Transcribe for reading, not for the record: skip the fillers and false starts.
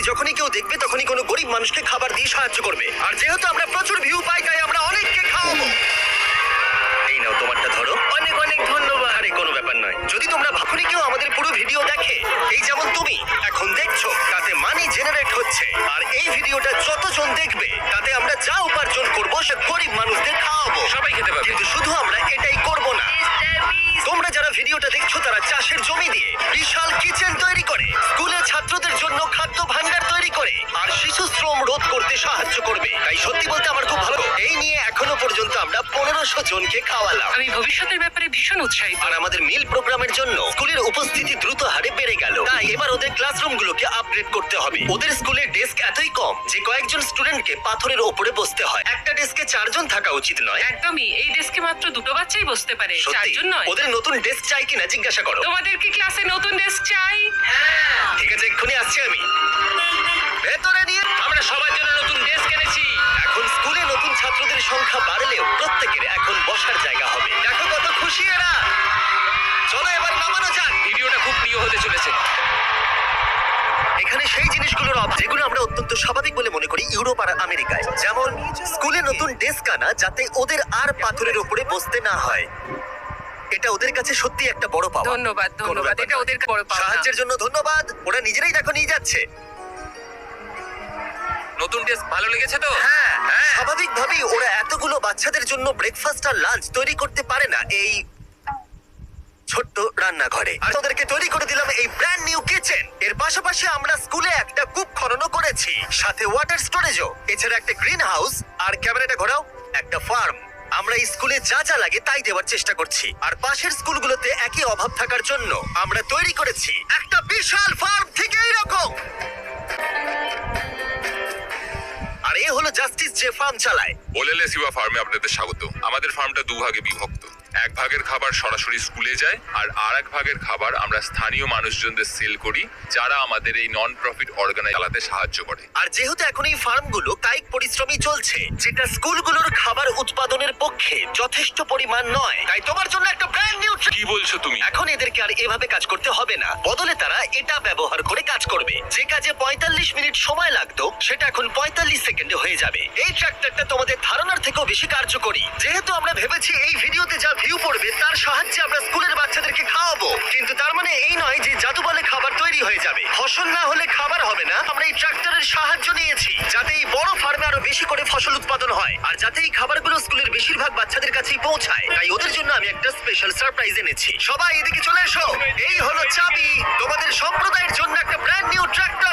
যখনই কেউ দেখবে তখনই কোনো গরিব মানুষকে খাবার দিয়ে সাহায্য করবে। আর যেহেতু আমরা প্রচুর ভিউ পাই তাই আমরা অনেককে খাওয়াবো। এই নাও তোমারটা ধরো। অনেক অনেক ধন্যবাদ। আরে কোনো ব্যাপার নয়। যদি তোমরা ভাবনি কেউ আমাদের পুরো ভিডিও দেখে, এই যেমন তুমি এখন দেখছো, তাতে মানি জেনারেট হচ্ছে। আর এই ভিডিওটা যতজন দেখবে তাতে আমরা যা উপার্জন করবো সে গরিব মানুষদের খাওয়াবো। সবাই খেতে পাবে। কিন্তু শুধু আমরা এটাই করব না। তোমরা যারা ভিডিওটা দেখছো তারা চাষের জমি দিয়ে বিশাল কিচেন তৈরি করে, স্কুলের ছাত্রদের জন্য খাদ্য ভান্ডার তৈরি করে, আর শিশু শ্রম রোধ করতে সাহায্য করবে। তাই সত্যি বলতে আমার খুব ভালো। এই নিয়ে এখনো পর্যন্ত আমরা 1500 জনকে খাওয়ালাম। আমি ভবিষ্যতের ব্যাপারে ভীষণ উৎসাহিত। আর আমাদের মিল প্রোগ্রামের জন্য স্কুলের উপস্থিতি দ্রুত হারে বেড়ে গেল। তাই এবার ওদের ক্লাসরুমগুলোকে আপগ্রেড করতে হবে। ওদের স্কুলের ডেস্ক এতই কম যে কয়েকজন স্টুডেন্টকে পাথরের ওপরে বসতে হয়। একটা ডেস্কে 4 জন থাকা উচিত নয়। একদমই, এই ডেস্কে মাত্র 2 বাচ্চাই বসতে পারে, সত্যি 4 জন নয়। ওদের নতুন ডেস্ক চাই কিনা জিজ্ঞাসা করো। তোমাদের কি ক্লাসে নতুন ডেস্ক চাই? ঠিক আছে, এক্ষুনি আসছি আমি। ভেতরে নিয়ে আমরা সবার জন্য নতুন ড্রেস কিনেছি। এখন স্কুলে নতুন ছাত্রদের সংখ্যা বাড়লেও প্রত্যেকের এখন বসার জায়গা হবে। দেখো কত খুশি এরা। চলো এবার নামানো যাক। ভিডিওটা খুব প্রিয় হতে চলেছে। এখানে সেই জিনিসগুলোর অভাব যেগুলো আমরা অত্যন্ত স্বাভাবিক বলে মনে করি ইউরোপ আর আমেরিকায়, যেমন স্কুলে নতুন ডেস্ক আনা যাতে ওদের আর পাথরের উপরে বসতে না হয়। এটা ওদের কাছে সত্যি একটা বড় পাওয়া। ধন্যবাদ, কোনো ধন্যবাদ। ব্যাপার এটা নয়। ওদের বড় পাওনা। সাহায্যের জন্য ধন্যবাদ। ওরা নিজেরাই দেখো নিয়ে যাচ্ছে। নতুন ড্রেস ভালো লেগেছে তো? হ্যাঁ, স্বাভাবিকভাবেই ওরা এতগুলো বাচ্চাদের জন্য ব্রেকফাস্ট আর লাঞ্চ তৈরি করতে পারে না এই ছোট্ট রান্নাঘরে। আর ওদেরকে তৈরি করে দিলাম এই ব্র্যান্ড নিউ কিচেন। এর পাশাপাশি আমরা স্কুলে একটা কূপ খননও করেছি, সাথে ওয়াটার স্টোরেজও। এছাড়া একটা গ্রিন হাউস, আর ক্যামেরাটা ঘোরাও, একটা ফার্ম। আমরা এই স্কুলে যা যা লাগে তাই দেওয়ার চেষ্টা করছি। আর পাশের স্কুলগুলোতে একই অভাব থাকার জন্য আমরা তৈরি করেছি একটা বিশাল ফার্ম থেকে এইরকম। আর এ হলো জাস্টিস যে ফার্ম চালায়। ওলেলে সিবা ফার্মে আপনাদের স্বাগত। আমাদের ফার্মটা 2 ভাগে বিভক্ত। এক ভাগের খাবার সরাসরি স্কুলে যায়, আর আরেক ভাগের খাবার আমরা স্থানীয় মানুষজনদের সেল করি, যারা আমাদের এই নন প্রফিট অর্গানাইজেশন চালাতে সাহায্য করে। আর যেহেতু এখন এই ফার্মগুলো কায়িক পরিশ্রমই চলছে, যেটা স্কুলগুলোর খাবার উৎপাদনের পক্ষে যথেষ্ট পরিমাণ নয়, তাই তোমার জন্য একটা ব্র্যান্ড নিউ। কি বলছো তুমি? এখন এদেরকে আর এভাবে কাজ করতে হবে না। বদলে তারা এটা ব্যবহার করে কাজ করবে। যে কাজে 45 মিনিট সময় লাগতো সেটা এখন 45 সেকেন্ডে হয়ে যাবে। এই ট্রাক্টরটা তোমাদের ধারণার থেকেও বেশি কার্যকরী। যেহেতু আমরা ভেবেছি এই ভিডিওতে যা ভিউ পড়বে তার সাহায্যে আমরা স্কুলের বাচ্চাদেরকে খাওয়াবো, কিন্তু তার মানে এই নয় যে জাদু বলে খাবার তৈরি হয়ে যাবে। ফসল না হলে খাবার হবে না। আমরা এই ট্রাক্টরের সাহায্য নিয়েছি যাতে এই বড় ফার্মে আরো বেশি করে ফসল উৎপাদন হয়, আর যাতে এই খাবারগুলো স্কুলের বেশিরভাগ বাচ্চাদের কাছেই পৌঁছায়। তাই ওদের জন্য আমি একটা স্পেশাল সারপ্রাইজ এনেছি। সবাই এদিকে চলে এসো। এই হলো চাবি তোমাদের সম্প্রদায়ের জন্য একটা ব্র্যান্ড নিউ ট্রাক্টর।